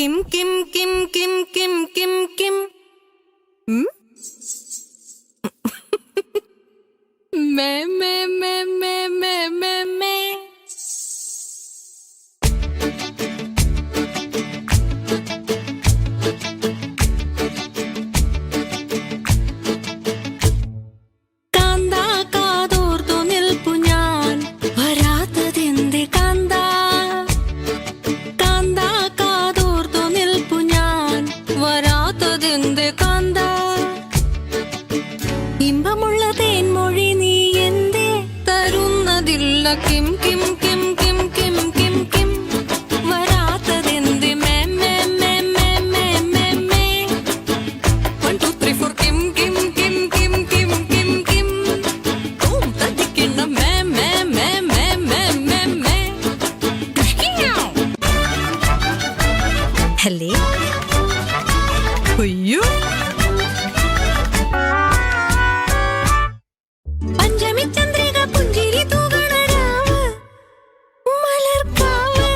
Kim കിം കിം കിം കിം കിം കിം മേ മേ മേ മേ മേ മേ മേ ഇമ്പമുള്ള തേൻമൊഴി നീ എന്തേ തരുന്നതില്ല കിം കിം കിം കിം കിം കിം കിം വരാത്തതെന്ത് മേ മേ മേ മേ മേ മേ മേ 1 2 3 4 കിം കിം കിം കിം കിം കിം കിം ഓം തടിക്കുന്ന മേ മേ മേ മേ മേ മേ മേ ഹലേ അയ്യോ പഞ്ചമി ചന്ദ്രിക പുഞ്ചിരി തൂകണ രാവ് മലർക്കാവ്